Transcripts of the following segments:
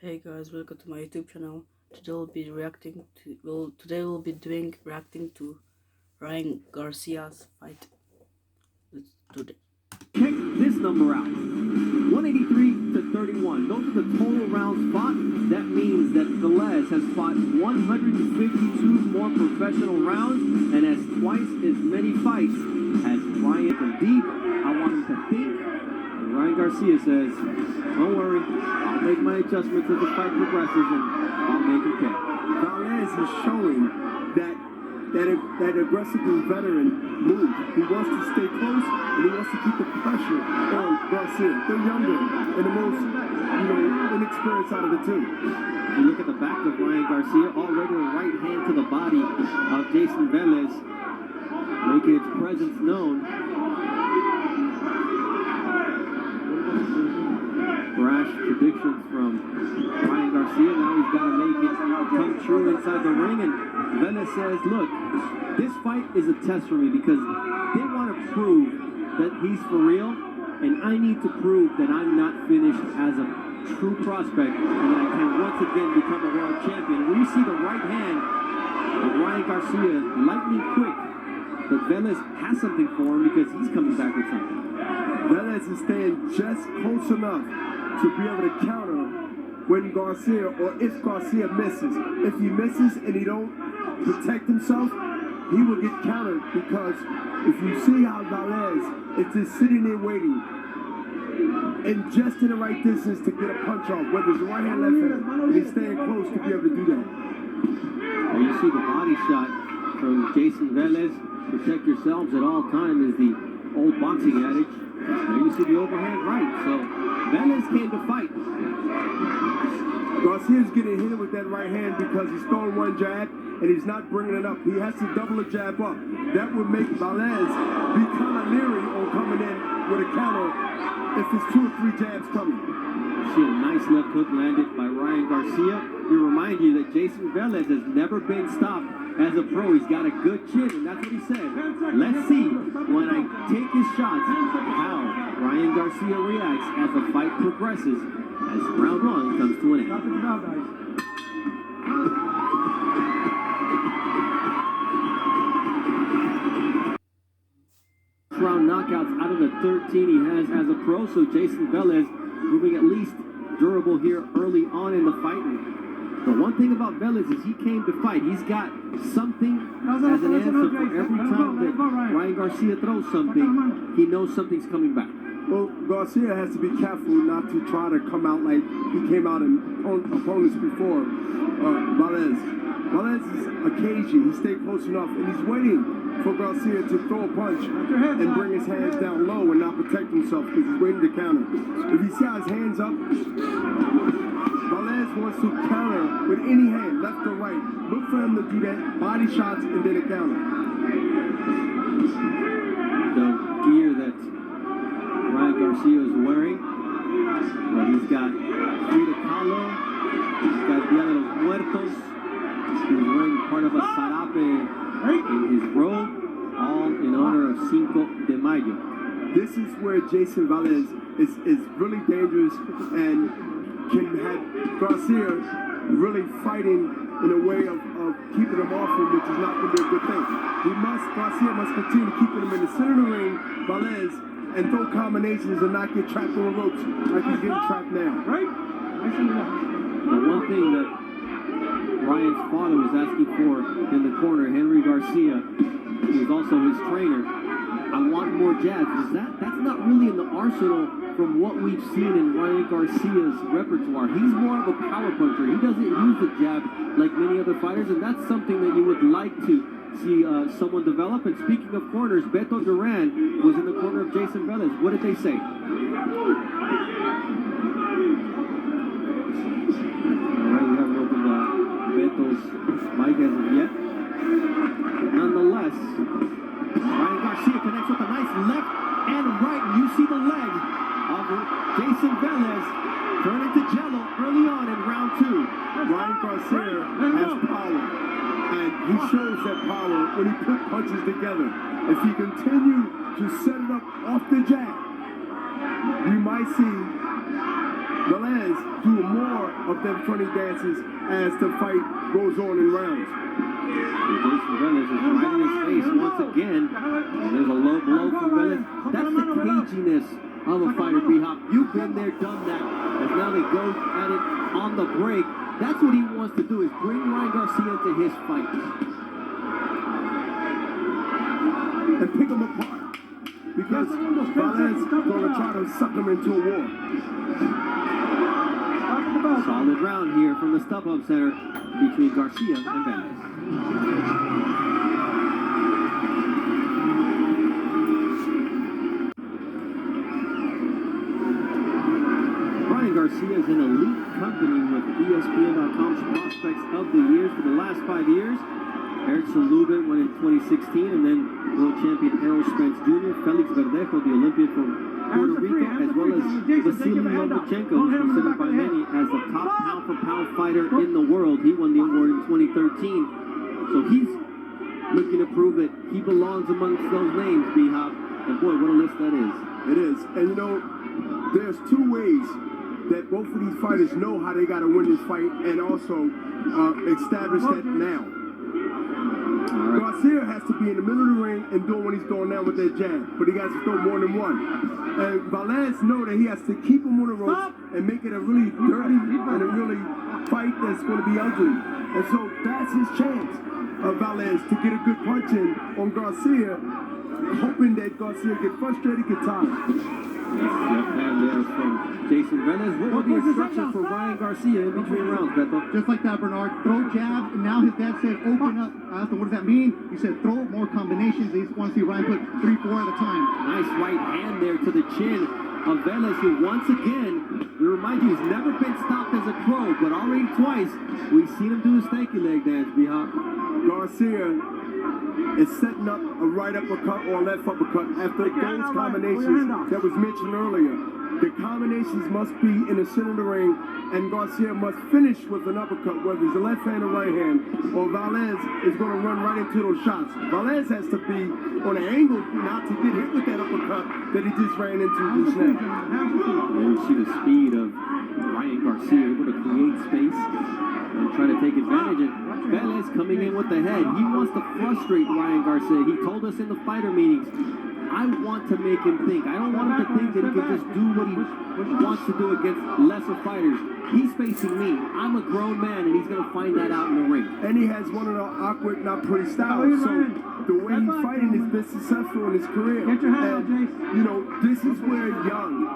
Hey guys, welcome to my YouTube channel. Today we'll be doing reacting to Ryan Garcia's fight. Let's do it. Check this number out. 183 to 31. Those are the total rounds fought. That means that Velez has fought 152 more professional rounds and has twice as many fights as Ryan. Deep, I want him to think. And Ryan Garcia says, don't worry, I'll make my adjustments as the fight progresses and I'll make it pay. Velez is showing that aggressive veteran move. He wants to stay close and he wants to keep the pressure on Garcia. They're younger and the most, inexperienced out of the two. You look at the back of Ryan Garcia, already a right hand to the body of Jayson Velez, making its presence known. Brash predictions from Ryan Garcia. Now he's got to make it come true inside the ring. And Velez says, look, this fight is a test for me because they want to prove that he's for real. And I need to prove that I'm not finished as a true prospect and that I can once again become a world champion. When you see the right hand of Ryan Garcia, lightning quick, but Velez has something for him because he's coming back with something. Velez is staying just close enough to be able to counter when Garcia, or if Garcia misses. If he misses and he don't protect himself, he will get countered because if you see how Velez is just sitting there waiting and just in the right distance to get a punch off, whether it's right hand, left hand, and he's staying close to be able to do that. And you see the body shot from Jayson Velez. Protect yourselves at all times is the old boxing adage. There you see the overhand right. So Velez came to fight. Garcia's getting hit with that right hand because he's throwing one jab and he's not bringing it up. He has to double a jab up. That would make Velez be kind of leery on coming in with a counter if it's 2 or 3 jabs coming. See a nice left hook landed by Ryan Garcia. We remind you that Jayson Velez has never been stopped as a pro. He's got a good chin, and that's what he said. Let's see when I take his shots how Ryan Garcia reacts as the fight progresses, as round 1 comes to an end. Round knockouts out of the 13 he has as a pro, so Jayson Velez moving at least durable here early on in the fight. The one thing about Velez is he came to fight. He's got something as an answer for every time that Ryan Garcia throws something. He knows something's coming back. Well, Garcia has to be careful not to try to come out like he came out in opponents before Velez. Velez is a cagey. He stayed close enough, and he's waiting for Garcia to throw a punch and bring his hands down low and not protect himself because he's waiting to counter. If he sees his hands up, Velez wants to counter with any hand, left or right. Look for him to do that, body shots, and then a counter. The gear that Ryan Garcia is wearing, well, he's got Frida Kahlo, he's got Dia de los Muertos, he's wearing part of a sarape in his robe, all in honor of Cinco de Mayo. This is where Jayson Velez is really dangerous and can have Garcia really fighting in a way of keeping him off him, which is not going to be a good thing. Garcia must continue keeping him in the center of the ring, Velez, and throw combinations and not get trapped on the ropes like he's getting trapped now. Right? The one thing that Ryan's father was asking for in the corner, Henry Garcia, who is also his trainer, I want more jabs. That's not really in the arsenal from what we've seen in Ryan Garcia's repertoire. He's more of a power puncher. He doesn't use the jab like many other fighters, and that's something that you would like to see someone develop. And speaking of corners, Beto Duran was in the corner of Jayson Velez. What did they say? All right, we haven't opened Beto's mic as of yet. But nonetheless, Ryan Garcia connects with a nice left and right. You see the leg of Jayson Velez turn into jello early on in round 2. Ryan Garcia has power, and he shows that power when he puts punches together. If he continue to set it up off the jab, we might see Velez do more of them funny dances as the fight goes on in rounds. Jayson Velez is right in his face once again. And there's a low blow from Velez. That's the caginess of a fighter, B-Hop. You've been there, done that. As now they go at it on the break. That's what he wants to do, is bring Ryan Garcia to his fight. And pick them apart. Because Velez is going to try to suck them into a war. Solid round here from the StubHub Center between Garcia and Velez. Ryan Garcia is an elite company with ESPN.com's Prospects of the Year for the last 5 years. Erickson Lubin won in 2016, and then world champion Errol Spence Jr., Felix Verdejo, the Olympian from Puerto Rico, as well as Vasily Lomachenko, who's considered by many as the top pound-for-pound fighter in the world. He won the award in 2013. So he's looking to prove that he belongs amongst those names, B-Hop. And boy, what a list that is. It is. And you know, there's two ways that both of these fighters know how they got to win this fight and also establish that now. Right. Garcia has to be in the middle of the ring and doing what he's doing now with that jab, but he has to throw more than one. And Velez know that he has to keep him on the ropes and make it a really dirty and a really fight that's going to be ugly. And so that's his chance of Velez to get a good punch in on Garcia, hoping that Garcia gets frustrated, gets tired. Left hand there from Jayson Velez. What were the instructions for Ryan Garcia in between rounds, Beto? Just like that, Bernard. Throw jab, and now his dad said open up. I asked him, what does that mean? He said throw more combinations. He wants to see Ryan put 3, 4 at a time. Nice right hand there to the chin of Velez, who once again, we remind you, he's never been stopped as a pro, but already twice we've seen him do his stanky leg dance, B-Hop. Garcia is setting up a right uppercut or a left uppercut after those combinations that was mentioned earlier. The combinations must be in the center of the ring, and Garcia must finish with an uppercut, whether it's a left hand or right hand, or Velez is going to run right into those shots. Velez has to be on an angle not to get hit with that uppercut that he just ran into just now. And you see the speed of Ryan Garcia, able to create space and try to take advantage of Velez coming in with the head. He wants to frustrate Ryan Garcia. He told us in the fighter meetings, I want to make him think. I don't want him to think that he can just do what he wants to do against lesser fighters. He's facing me. I'm a grown man, and he's going to find that out in the ring. And he has one of the awkward, not pretty styles. So the way he's fighting has been successful in his career. And, you know, this is where a young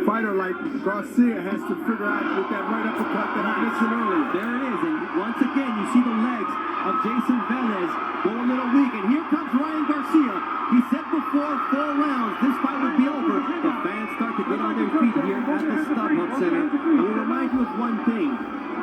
fighter like Garcia has to figure out with that right uppercut that I mentioned earlier. There it is, and once again, you see the legs of Jayson Velez go a little weak, and here comes Ryan Garcia. He said before 4 rounds, this fight would be over. The fans start to get on their feet here at the StubHub Center. And we remind you of one thing.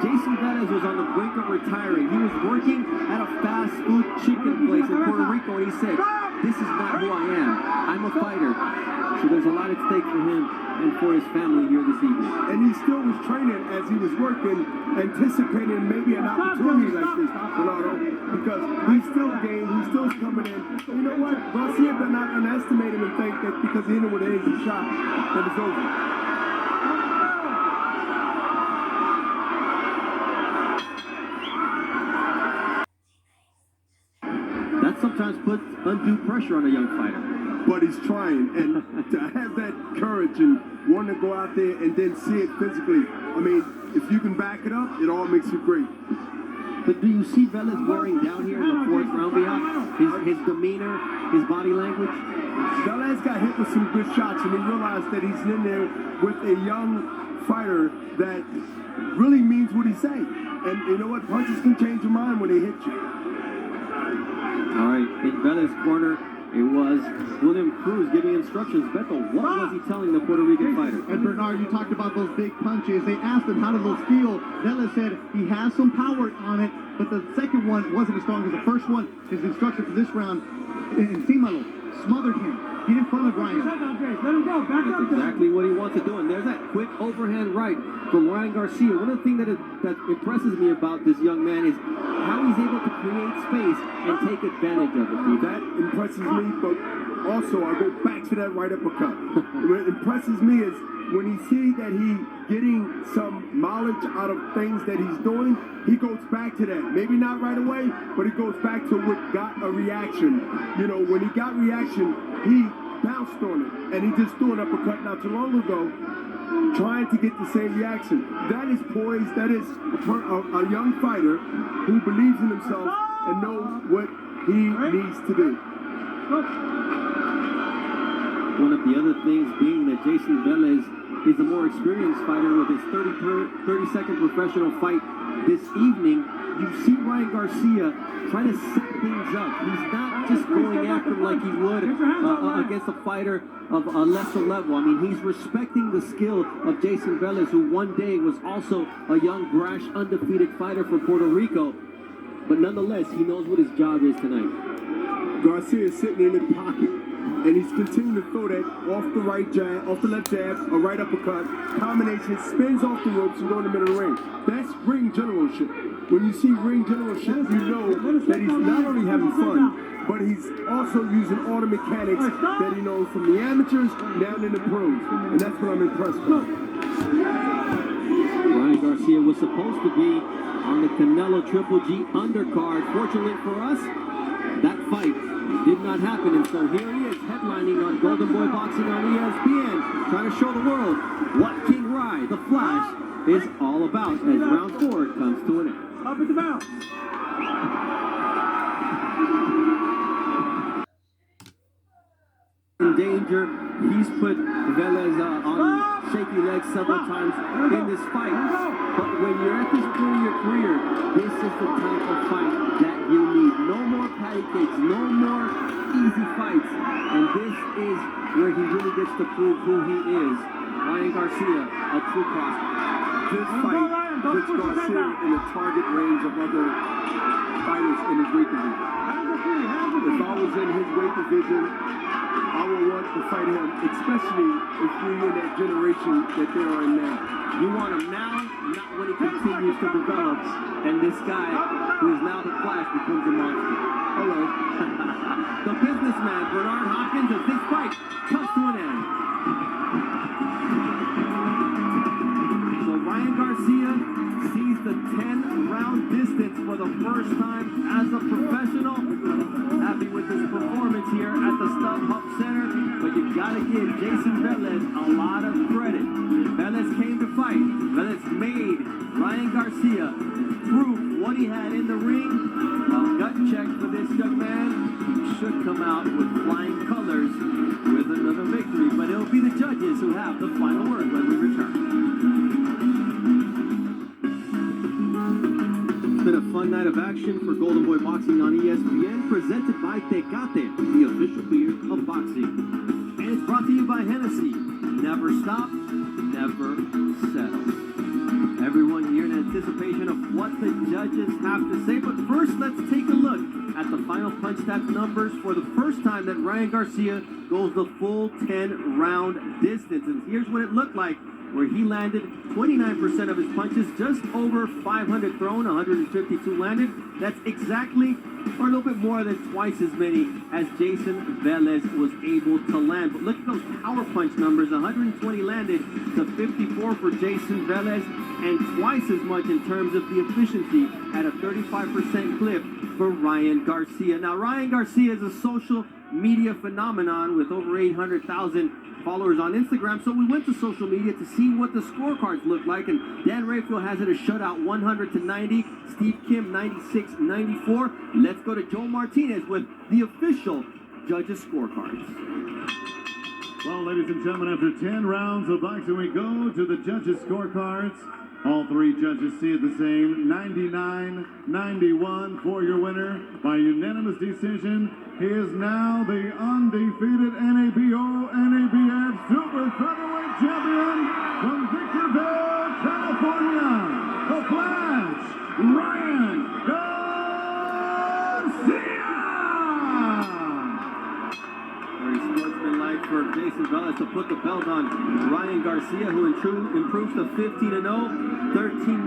Jayson Velez was on the brink of retiring. He was working at a fast food chicken place in Puerto Rico, and he said, this is not who I am. I'm a fighter. So there's a lot at stake for him and for his family here this evening. And he still was training as he was working, anticipating maybe an opportunity like this, Bernardo, because he's still game, he's still coming in. You know what? Garcia better not underestimate him and think that because he hit him with an easy shot, that it's over. That sometimes puts undue pressure on a young fighter. But he's trying, and to have that courage and want to go out there and then see it physically, I mean, if you can back it up, it all makes you great. But do you see Velez wearing down here in the 4th round, B-Hop? His demeanor, his body language? Velez got hit with some good shots, and he realized that he's in there with a young fighter that really means what he say. And you know what? Punches can change your mind when they hit you. All right, in Velez's corner, it was William Cruz giving instructions. Beto, what was he telling the Puerto Rican fighter? And Bernard, you talked about those big punches. They asked him how did those feel. Velez said he has some power on it, but the second one wasn't as strong as the first one. His instruction for this round, Encímalo, smothered him. Get in front of Ryan. Let him go. Back That's exactly what he wants to do. And there's that quick overhand right from Ryan Garcia. One of the things that impresses me about this young man is how he's able to create space and take advantage of it. That impresses me, but also I go back to that right uppercut. What impresses me is when he sees that he getting some mileage out of things that he's doing, he goes back to that. Maybe not right away, but he goes back to what got a reaction. You know, when he got reaction, he bounced on it, and he just threw an uppercut not too long ago, trying to get the same reaction. That is poise. That is a young fighter who believes in himself and knows what he needs to do. One of the other things being that Jayson Velez is a more experienced fighter with his 30-second professional fight this evening. You see Ryan Garcia trying to set things up. He's not just going after him like he would against a fighter of a lesser level. I mean, he's respecting the skill of Jayson Velez, who one day was also a young, brash, undefeated fighter from Puerto Rico. But nonetheless, he knows what his job is tonight. Garcia is sitting in the pocket, and he's continuing to throw that off the right jab, off the left jab, a right uppercut, combination, spins off the ropes and go in the middle of the ring. That's ring generalship. When you see ring generalship, you know that he's not only having fun, but he's also using all the mechanics that he knows from the amateurs down in the pros. And that's what I'm impressed with. Ryan Garcia was supposed to be on the Canelo Triple G undercard. Fortunately for us, that fight did not happen, and so here he is headlining on Golden Boy Boxing on ESPN, trying to show the world what King Rai, the Flash, is all about as round 4 comes to an end. Up at the bounce. In danger, he's put Velez on shaky legs several times in this fight. But when you're at this point of your career, this is the type of fight that you need. No more patty cakes, no more easy fights. And this is where he really gets to prove who he is. Ryan Garcia, a true prospect. This fight puts Garcia in the target range of other fighters in his weight division. If I was in his weight division, I would want to fight him, especially if we're in that generation that they are in now. You want him now, not when he continues to develop, and this guy, who is now the Flash, becomes a monster. Hello. The businessman, Bernard Hopkins, as this fight comes to an end. So Ryan Garcia sees the 10-round distance for the first time as a professional. Happy with his performance here at the StubHub Center, but you gotta give Jayson Velez a lot of credit. Velez came to fight. Velez made Ryan Garcia prove what he had in the ring. A gut check for this young man. He should come out with flying colors with another victory, but it'll be the judges who have the final word when we return. It's been a fun night of action for Golden Boy Boxing on ESPN, presented by Tecate, the official beer of boxing. And it's brought to you by Hennessy. Never stop, never settle. Everyone here in anticipation of what the judges have to say, but first let's take a look at the final punch tap numbers for the first time that Ryan Garcia goes the full 10-round distance. And here's what it looked like, where he landed 29% of his punches, just over 500 thrown, 152 landed. That's exactly, or a little bit more than twice as many as Jayson Velez was able to land. But look at those power punch numbers, 120 landed to 54 for Jayson Velez, and twice as much in terms of the efficiency at a 35% clip for Ryan Garcia. Now, Ryan Garcia is a social media phenomenon with over 800,000 followers on Instagram, so we went to social media to see what the scorecards look like, and Dan Rayfield has it a shutout 100-90, Steve Kim 96-94. Let's go to Joel Martinez with the official judges scorecards. Well, ladies and gentlemen, after 10 rounds of boxing, we go to the judges scorecards. All three judges see it the same, 99-91 for your winner by unanimous decision. He is now the undefeated NABO, NABF Super Featherweight Champion from Victorville, California, the Flash, Ryan Garcia! Very sportsmanlike for Jayson Velez to put the belt on Ryan Garcia, who improves to 15-0, 13-9.